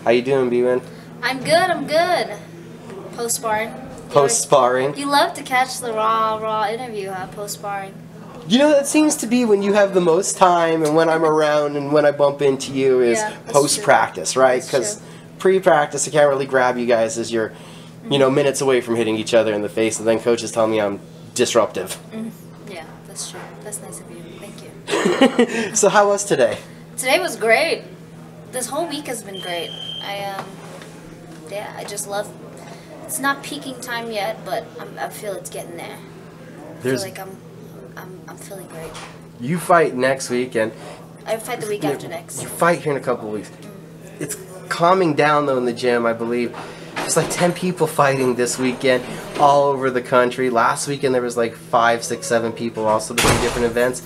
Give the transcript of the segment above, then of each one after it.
How you doing, B-Win? I'm good, I'm good. Post-sparring. Post-sparring? You love to catch the raw interview, huh? Post-sparring. You know, that seems to be when you have the most time and when I'm around and when I bump into you is post-practice, right? Because pre-practice, I can't really grab you guys as you're, you know, minutes away from hitting each other in the face, and then coaches tell me I'm disruptive. Yeah, that's true. That's nice of you. Thank you. So how was today? Today was great. This whole week has been great. I just love. It's not peaking time yet, but I feel it's getting there. I feel like I'm feeling great. You fight next week, and I fight the week after next. You fight here in a couple of weeks. It's calming down though in the gym, I believe. There's like 10 people fighting this weekend all over the country. Last weekend there was like 5, 6, 7 people also doing different events.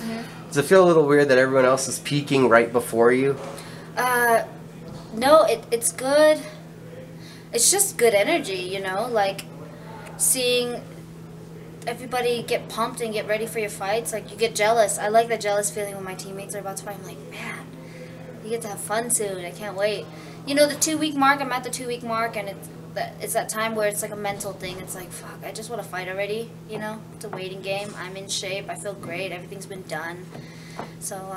Does it feel a little weird that everyone else is peaking right before you? No, it's good. It's just good energy, you know, like seeing everybody get pumped and get ready for your fights. Like, you get jealous. I like that jealous feeling when my teammates are about to fight. I'm like, man, you get to have fun soon. I can't wait. You know, the 2-week mark, I'm at the 2-week mark, and it's that time where it's like a mental thing. It's like, fuck, I just want to fight already, you know? It's a waiting game. I'm in shape. I feel great. Everything's been done. So,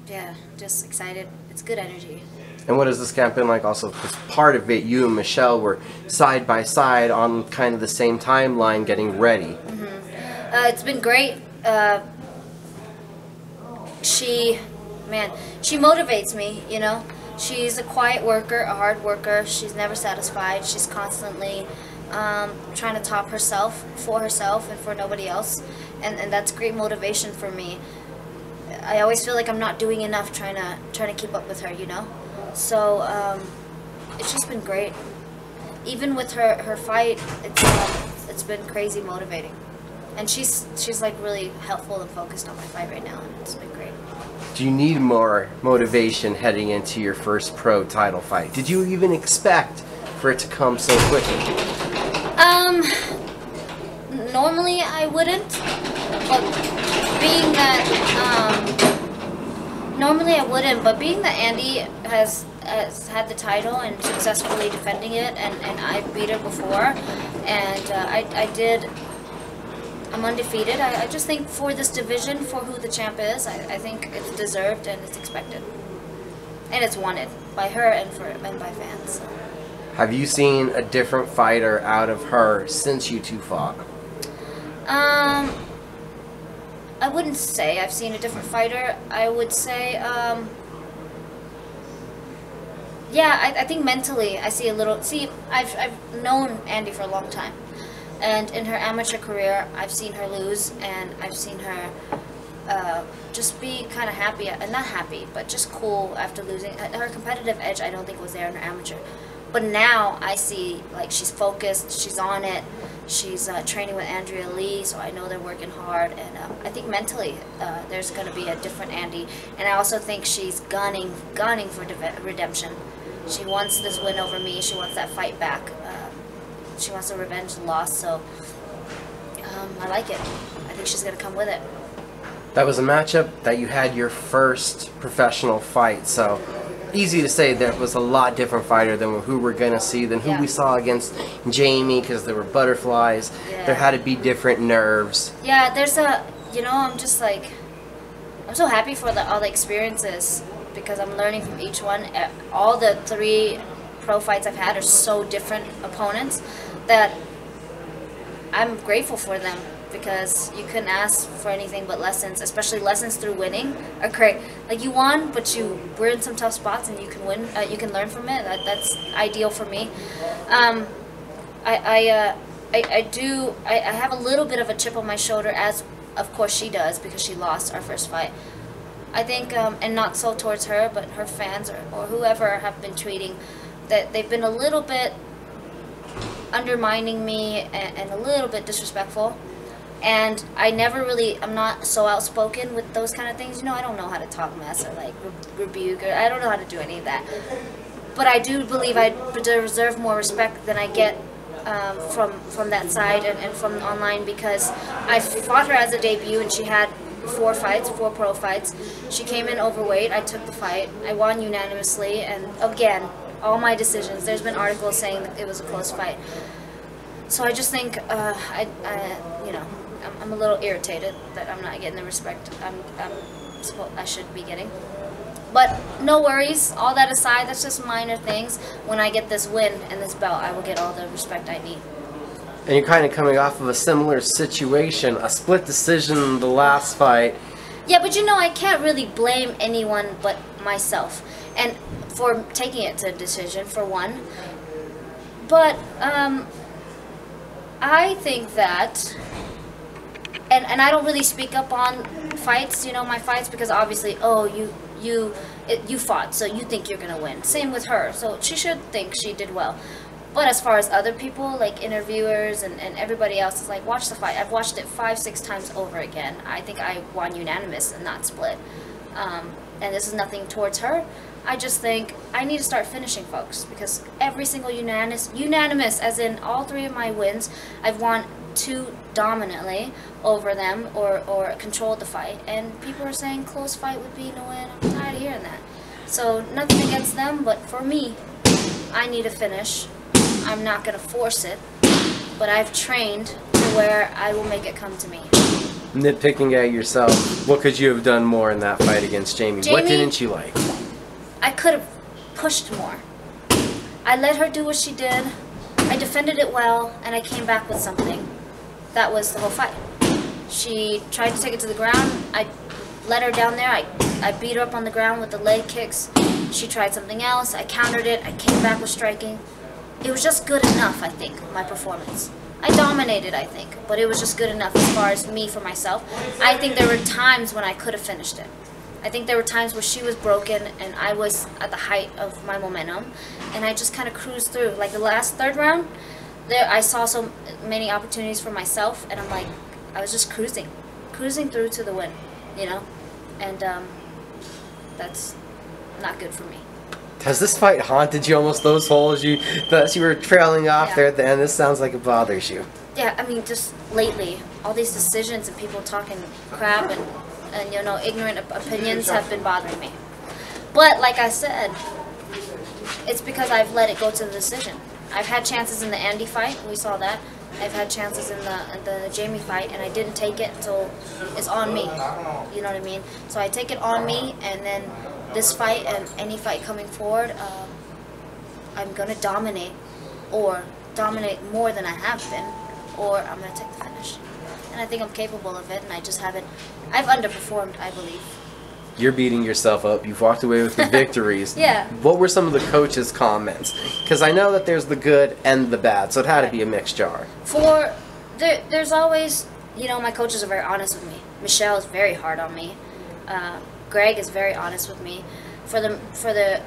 yeah, just excited. It's good energy. And what has this camp been like also? Because part of it, you and Michelle were side by side on kind of the same timeline getting ready. It's been great. She motivates me, you know. She's a quiet worker, a hard worker. She's never satisfied. She's constantly trying to top herself for herself and for nobody else. And that's great motivation for me. I always feel like I'm not doing enough trying to keep up with her, you know. So it's just been great. Even with her fight, it's been crazy motivating. And she's like really helpful and focused on my fight right now, and it's been great. Do you need more motivation heading into your first pro title fight? Did you even expect for it to come so quickly? Normally I wouldn't, but being that Andy has had the title and successfully defending it, and I've beat her before, and I'm undefeated. I just think for this division, for who the champ is, I think it's deserved and it's expected. And it's wanted by her and by fans. So. Have you seen a different fighter out of her since you two fought? I wouldn't say I've seen a different fighter. I would say, yeah, I think mentally I see a little. See, I've known Andy for a long time. And in her amateur career, I've seen her lose, and I've seen her just be kind of happy, not happy, but just cool after losing. Her competitive edge, I don't think was there in her amateur. But now I see, like, she's focused, she's on it, she's training with Andrea Lee, so I know they're working hard, and I think mentally there's going to be a different Andy. And I also think she's gunning for redemption. She wants this win over me, she wants that fight back. She wants to revenge the loss, so I like it. I think she's going to come with it. That was a matchup that you had your first professional fight, so easy to say that was a lot different fighter than who we're going to see, than who we saw against Jamie, because there were butterflies. Yeah. There had to be different nerves. Yeah, there's you know, I'm just like, I'm so happy for all the experiences, because I'm learning from each one. All the 3 pro fights I've had are so different opponents that I'm grateful for them, because you couldn't ask for anything but lessons, especially lessons through winning are great. Like, you won, but you were in some tough spots and you can win, you can learn from it. That's ideal for me. I have a little bit of a chip on my shoulder, as of course she does, because she lost our first fight. I think, and not so towards her, but her fans or whoever have been tweeting that they've been a little bit undermining me and a little bit disrespectful. And I'm not so outspoken with those kind of things. You know, I don't know how to talk mess or like rebuke, or I don't know how to do any of that. But I do believe I deserve more respect than I get from that side and from online, because I fought her as a debut and she had 4 pro fights. She came in overweight. I took the fight. I won unanimously, and again, all my decisions. There's been articles saying that it was a close fight. So I just think, you know, I'm a little irritated that I'm not getting the respect I should be getting. But no worries, all that aside, that's just minor things. When I get this win and this belt, I will get all the respect I need. And you're kind of coming off of a similar situation, a split decision in the last fight. Yeah, but you know, I can't really blame anyone but myself. And for taking it to a decision, for one. But, I think that, and I don't really speak up on fights, you know, my fights, because obviously, oh, you fought, so you think you're going to win. Same with her, so she should think she did well. But as far as other people, like interviewers and everybody else, is like, watch the fight. I've watched it 5-6 times over again. I think I won unanimous and not split. And this is nothing towards her. I just think I need to start finishing folks, because every single unanimous, as in all 3 of my wins, I've won 2 dominantly over them or controlled the fight. And people are saying close fight would be no win. I'm tired of hearing that. So nothing against them, but for me, I need to finish. I'm not going to force it, but I've trained to where I will make it come to me. Nitpicking at yourself, what could you have done more in that fight against Jamie? What didn't you like? I could have pushed more. I let her do what she did. I defended it well, and I came back with something. That was the whole fight. She tried to take it to the ground. I let her down there. I beat her up on the ground with the leg kicks. She tried something else. I countered it. I came back with striking. It was just good enough, I think, my performance. I dominated, I think, but it was just good enough as far as me for myself. I think there were times when I could have finished it. I think there were times where she was broken and I was at the height of my momentum, and I just kind of cruised through. Like the last 3rd round, there I saw so many opportunities for myself, and I'm like, I was just cruising through to the win, you know, and that's not good for me. Has this fight haunted you almost, those holes that you were trailing off there at the end? This sounds like it bothers you. Yeah, I mean, just lately, all these decisions and people talking crap and you know, ignorant opinions have been bothering me. But like I said, it's because I've let it go to the decision. I've had chances in the Andy fight, we saw that. I've had chances in the Jamie fight, and I didn't take it, so it's on me. You know what I mean? So I take it on me, and then this fight and any fight coming forward, I'm going to dominate, or dominate more than I have been, or I'm going to take the finish. And I think I'm capable of it, and I just haven't. I've underperformed, I believe. You're beating yourself up. You've walked away with the victories. Yeah. What were some of the coaches' comments? Because I know that there's the good and the bad, so it had to be a mixed jar. There's always, you know, my coaches are very honest with me. Michelle is very hard on me. Greg is very honest with me. For the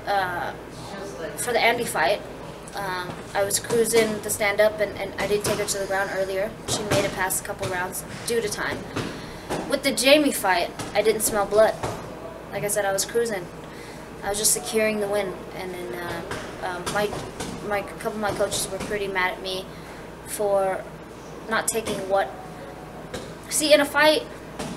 Andy fight, I was cruising the stand-up, and I did take her to the ground earlier. She made it past a couple rounds due to time. With the Jamie fight, I didn't smell blood. Like I said, I was cruising. I was just securing the win. And then a couple of my coaches were pretty mad at me for not taking what... See, in a fight,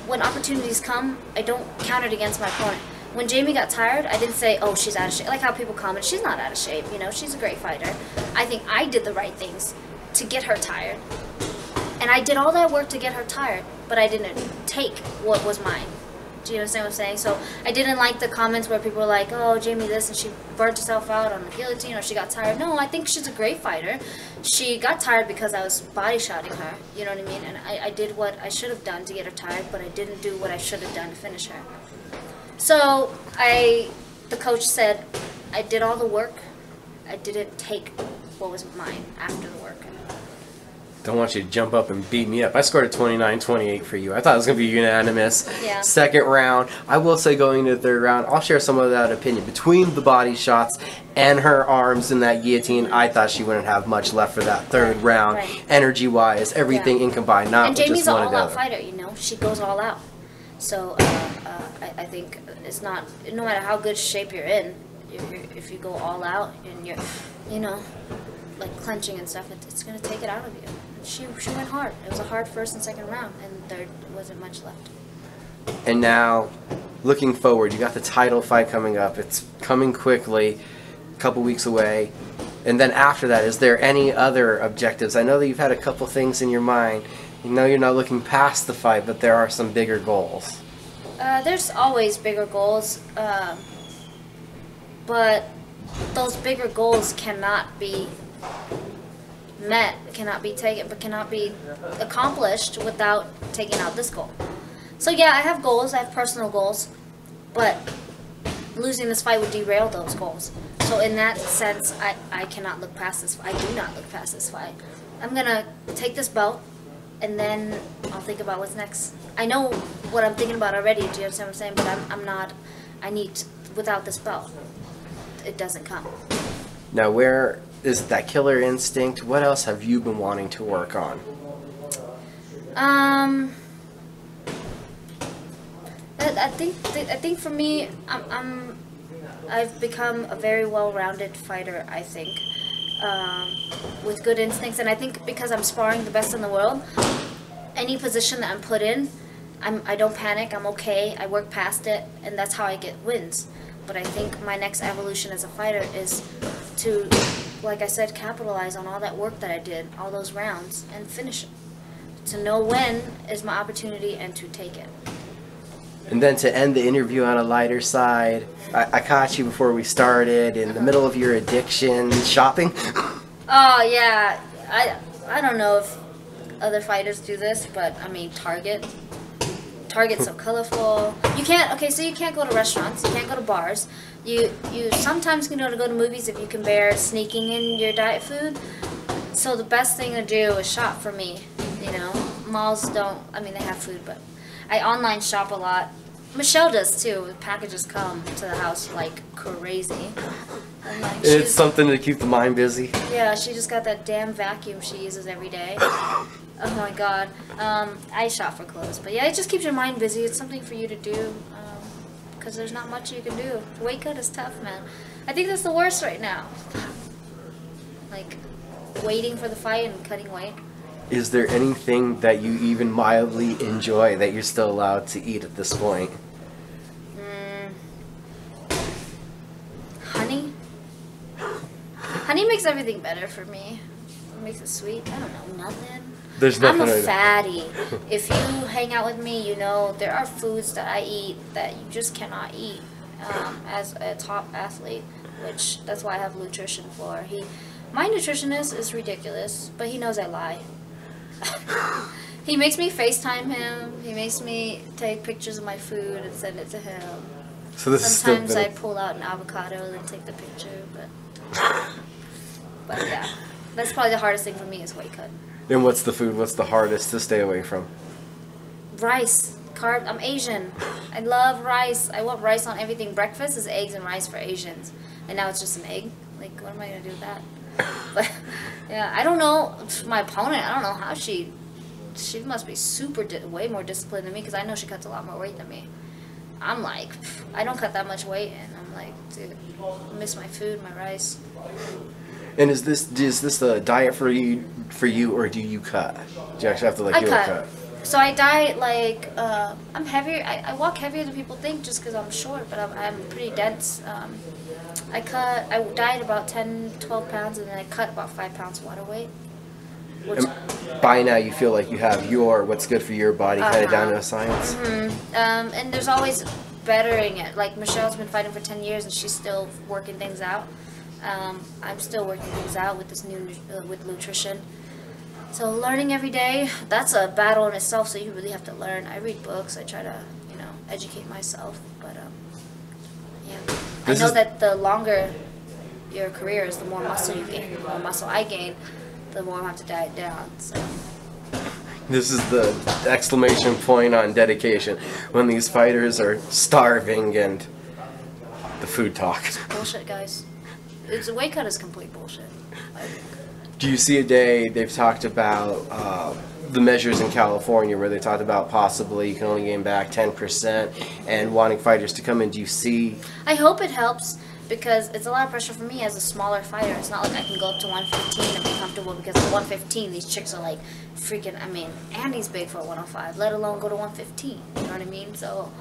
when opportunities come, I don't count it against my opponent. When Jamie got tired, I didn't say, oh, she's out of shape. Like how people comment, she's not out of shape, you know, she's a great fighter. I think I did the right things to get her tired. And I did all that work to get her tired, but I didn't take what was mine. Do you understand what I'm saying? So I didn't like the comments where people were like, oh, Jamie this, and she burnt herself out on the guillotine, or she got tired. No, I think she's a great fighter. She got tired because I was body shotting her, you know what I mean? And I did what I should have done to get her tired, but I didn't do what I should have done to finish her. So the coach said, I did all the work. I didn't take what was mine after the work. Don't want you to jump up and beat me up. I scored a 29-28 for you. I thought it was going to be unanimous. Yeah. Second round. I will say going into the third round, I'll share some of that opinion. Between the body shots and her arms in that guillotine, I thought she wouldn't have much left for that third round. Right. Energy-wise, everything in combined, not and just Jamie's one an or the all-out other. fighter, you know. She goes all out. So I think it's not, no matter how good shape you're in, if you go all out and you're, you know, like clenching and stuff, it's going to take it out of you. She went hard. It was a hard first and second round, and third wasn't much left. And now, looking forward, you got the title fight coming up. It's coming quickly. a couple weeks away. And then after that, is there any other objectives? I know that you've had a couple things in your mind. You know you're not looking past the fight, but there are some bigger goals. There's always bigger goals, but those bigger goals cannot be met, cannot be accomplished without taking out this goal. So yeah, I have goals, I have personal goals, but losing this fight would derail those goals. So in that sense, I cannot look past this. I do not look past this fight. I'm gonna take this belt, and then I'll think about what's next. I know what I'm thinking about already. Do you understand what I'm saying? But I'm not. I need without this belt, it doesn't come. Now, where is that killer instinct? What else have you been wanting to work on? I think for me, I've become a very well-rounded fighter, I think, with good instincts. And I think because I'm sparring the best in the world, any position that I'm put in, I don't panic, I'm okay, I work past it, and that's how I get wins. But I think my next evolution as a fighter is to, like I said, capitalize on all that work that I did, all those rounds, and finish it. To know when is my opportunity and to take it. And then to end the interview on a lighter side, I caught you before we started in the middle of your addiction shopping. Oh yeah, I don't know if other fighters do this, but I mean Target's so colorful. You can't, okay, so you can't go to restaurants, you can't go to bars. You sometimes can go to movies if you can bear sneaking in your diet food. So the best thing to do is shop for me, you know. Malls don't, I mean they have food, but I online shop a lot. Michelle does too. Packages come to the house like crazy. And like, it's something to keep the mind busy. Yeah, she just got that damn vacuum she uses every day. Oh my god. I shop for clothes. But yeah, it just keeps your mind busy. It's something for you to do. Because there's not much you can do. Weight cut is tough, man. I think that's the worst right now. Like, waiting for the fight and cutting weight. Is there anything that you even mildly enjoy that you're still allowed to eat at this point? Honey? Honey makes everything better for me. It makes it sweet. I don't know, nothing. There's nothing. I'm a fatty. If you hang out with me, you know there are foods that I eat that you just cannot eat as a top athlete, which that's why I have nutrition for. My nutritionist is ridiculous, but he knows I lie. He makes me FaceTime him. He makes me take pictures of my food and send it to him. So this Sometimes I pull out an avocado and then take the picture, but yeah, that's probably the hardest thing for me is weight cut. And what's the food? What's the hardest to stay away from? Rice, carb. I'm Asian. I love rice. I want rice on everything. Breakfast is eggs and rice for Asians, and now it's just an egg. Like, what am I gonna do with that? But yeah, I don't know my opponent. I don't know how she must be way more disciplined than me because I know she cuts a lot more weight than me. I'm like, I don't cut that much weight, and I'm like, dude, I miss my food, my rice. And is this a diet for you, or do you cut? Do you actually have to like do a cut? So I diet like I'm heavier. I walk heavier than people think just because I'm short, but I'm pretty dense. I diet about 10-12 pounds, and then I cut about 5 pounds water weight. Which, by now you feel like you have what's good for your body kind of down to a science. And there's always bettering it. Like Michelle's been fighting for 10 years, and she's still working things out. I'm still working things out with this with nutrition. So learning every day, that's a battle in itself, so you really have to learn. I read books, I try to, educate myself, but yeah. I know that the longer your career is, the more muscle you gain. The more muscle I gain, the more I have to diet down, so. This is the exclamation point on dedication, when these fighters are starving and the food talk. Bullshit, guys. The weight cut is complete bullshit. Do you see a day they've talked about the measures in California where they talked about possibly you can only gain back 10% and wanting fighters to come in? Do you see? I hope it helps because it's a lot of pressure for me as a smaller fighter. It's not like I can go up to 115 and be comfortable because at 115 these chicks are like freaking, Andy's big for 105, let alone go to 115. You know what I mean? So,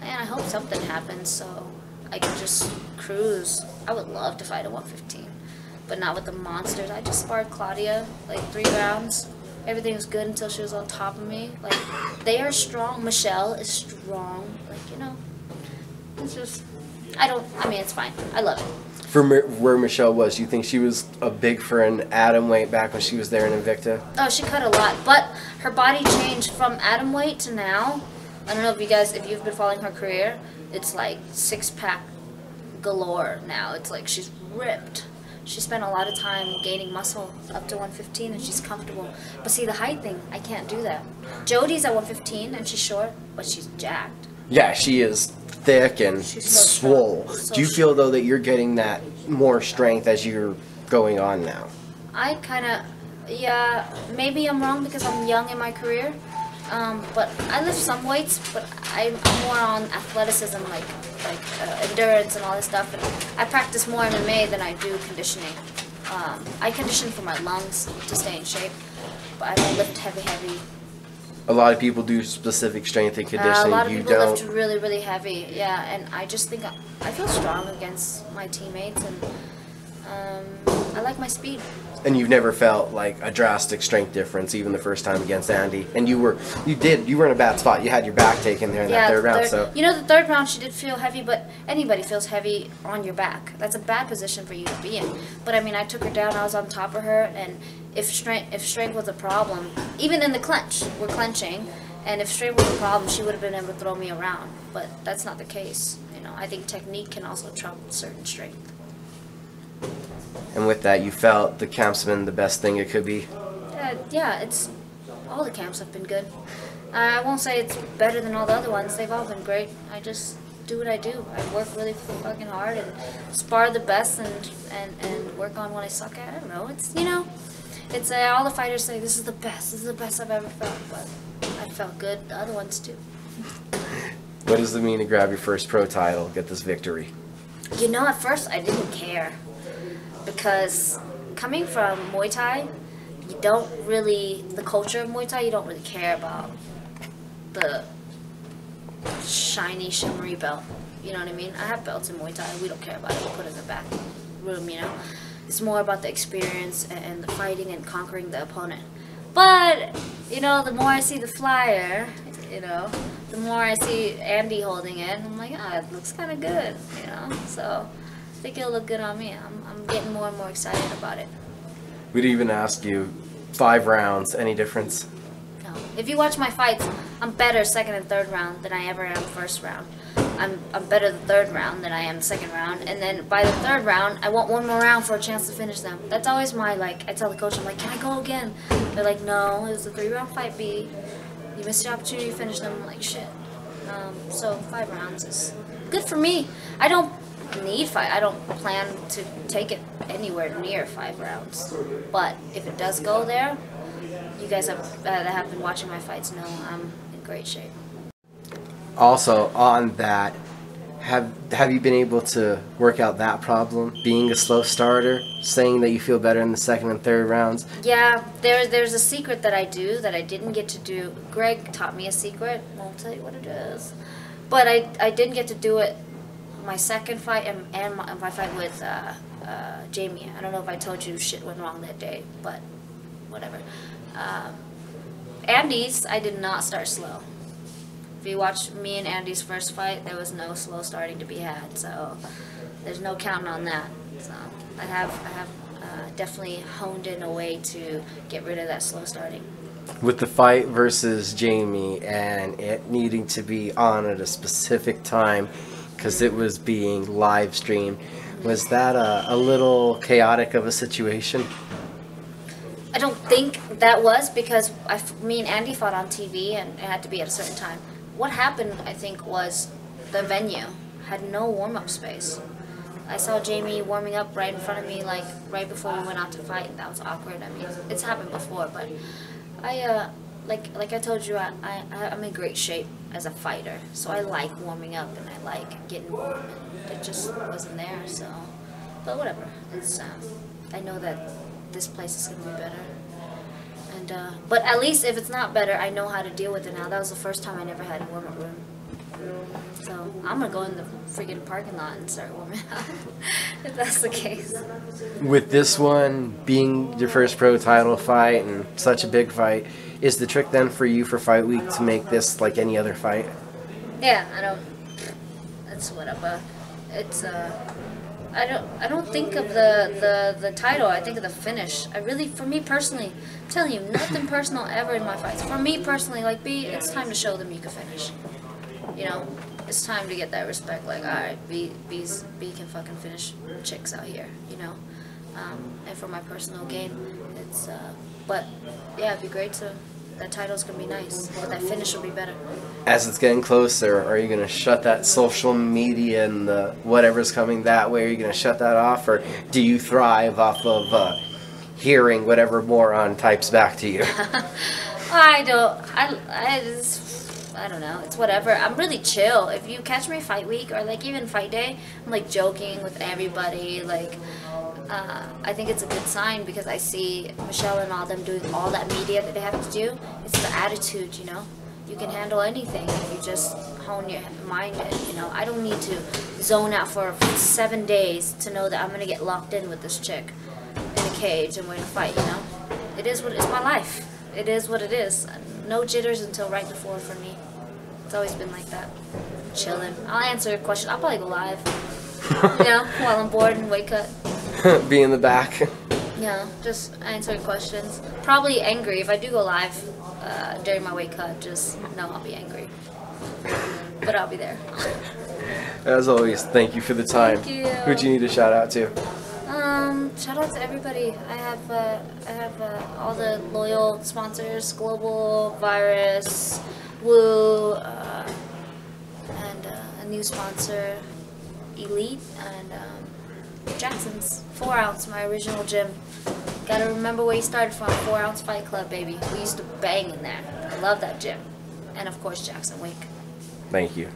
man, I hope something happens so I can just cruise. I would love to fight at 115, but not with the monsters. I just sparred Claudia like 3 rounds. Everything was good until she was on top of me. Like, they are strong. Michelle is strong. Like, you know, it's just, I mean, it's fine. I love it. For where Michelle was, you think she was big for an Atomweight back when she was there in Invicta? Oh, she cut a lot, but her body changed from Atomweight to now. I don't know if you guys, if you've been following her career, it's like 6-pack galore now. It's like she's ripped. She spent a lot of time gaining muscle up to 115 and she's comfortable. But see, the height thing, I can't do that. Jody's at 115 and she's short, but she's jacked. Yeah, she is thick and She's so swole. strong. So Do you feel though that you're getting that more strength as you're going on now? I kind of, yeah, maybe I'm wrong because I'm young in my career. But I lift some weights, but I'm more on athleticism, like endurance and all this stuff. And I practice more MMA than I do conditioning. I condition for my lungs to stay in shape, but I don't lift heavy. A lot of people do specific strength and conditioning. A lot of you people don't. lift really heavy, yeah. And I just think I feel strong against my teammates, and I like my speed. And you've never felt like a drastic strength difference, even the first time against Andy. And you were in a bad spot. You had your back taken there in that third round. So you know, the third round she did feel heavy, but anybody feels heavy on your back. That's a bad position for you to be in. But I mean, I took her down. I was on top of her, and if strength was a problem, even in the clinch, we're clenching, and if strength was a problem, she would have been able to throw me around. But that's not the case. You know, I think technique can also trump certain strength. And with that, you felt the camp's been the best thing it could be? Yeah, it's all the camps have been good. I won't say it's better than all the other ones. They've all been great. I just do what I do. I work really fucking hard and spar the best and work on what I suck at. I don't know. It's, you know, it's all the fighters say this is the best I've ever felt. But I felt good. The other ones too. What does it mean to grab your first pro title, get this victory? You know, at first I didn't care. Because coming from Muay Thai, you don't really, the culture of Muay Thai, you don't really care about the shiny, shimmery belt. You know what I mean? I have belts in Muay Thai. We don't care about it. We put it in the back room, you know? It's more about the experience and the fighting and conquering the opponent. But, you know, the more I see the flyer, you know, the more I see Andy holding it, I'm like, ah, it looks kind of good, you know? So I think it'll look good on me. I'm getting more and more excited about it. We'd even ask you, 5 rounds, any difference? No. If you watch my fights, I'm better second and third round than I ever am first round. I'm better the third round than I am second round. And then by the third round, I want one more round for a chance to finish them. That's always my, like, I tell the coach, I'm like, can I go again? They're like, no, it was a 3-round fight, B. You missed your opportunity to finish them. I'm like, shit. So 5 rounds is good for me. I don't need 5. I don't plan to take it anywhere near 5 rounds. But if it does go there, you guys that have been watching my fights know I'm in great shape. Also, on that, have you been able to work out that problem, being a slow starter, saying that you feel better in the second and third rounds? Yeah, there's a secret that I do that I didn't get to do. Greg taught me a secret. Won't tell you what it is. But I didn't get to do it my second fight and my fight with Jamie. I don't know if I told you shit went wrong that day, but whatever. Andy's, I did not start slow. If you watch me and Andy's first fight, there was no slow starting to be had, so there's no counting on that. So I have definitely honed in a way to get rid of that slow starting. With the fight versus Jamie and it needing to be on at a specific time because it was being live streamed, was that a little chaotic of a situation? I don't think that was because me and Andy fought on TV and it had to be at a certain time. What happened, I think, was the venue had no warm-up space. I saw Jamie warming up right in front of me, like right before we went out to fight. That was awkward. I mean, it's happened before, but like I told you, I'm in great shape as a fighter. So I like warming up and I like getting warm. And it just wasn't there. So, but whatever. It's I know that this place is gonna be better. And but at least if it's not better, I know how to deal with it now. That was the first time I never had a warm-up room. So I'm gonna go in the freaking parking lot and start warming up if that's the case. With this one being your first pro title fight and such a big fight, is the trick then for you for fight week to make this like any other fight? Yeah, it's whatever. It's I don't think of the title. I think of the finish. For me personally, I'm telling you, nothing personal ever in my fights. For me personally, like B, it's time to show them you can finish. You know, it's time to get that respect. Like, all right, B can fucking finish chicks out here. You know, and for my personal gain, it's but yeah, it'd be great to. That title's gonna be nice, but that finish will be better. As it's getting closer, are you gonna shut that social media and the whatever's coming that way? Are you gonna shut that off, or do you thrive off of hearing whatever moron types back to you? I don't. I don't know. It's whatever. I'm really chill. If you catch me fight week or like even fight day, I'm like joking with everybody. Like, I think it's a good sign because I see Michelle and all them doing all that media that they have to do. It's the attitude, you know. You can handle anything if you just hone your mind in, you know. I don't need to zone out for 7 days to know that I'm gonna get locked in with this chick in a cage and we're gonna fight, you know. It is what it's my life. It is what it is. No jitters until right before for me. It's always been like that. I'm chilling. I'll answer a question. I'll probably go live, you know, while I'm bored and weight cut. Be in the back. Yeah, just answer questions. Probably angry if I do go live during my weight cut. Just know I'll be angry, but I'll be there. As always, thank you for the time. Thank you. Who'd you need to shout out to? Shout out to everybody. I have all the loyal sponsors: Global, Virus, Woo, and a new sponsor, Elite, and Jackson's 4 Ounce, my original gym. Gotta remember where you started from. 4 Ounce Fight Club, baby. We used to bang in there. I love that gym. And of course, Jackson Wake. Thank you.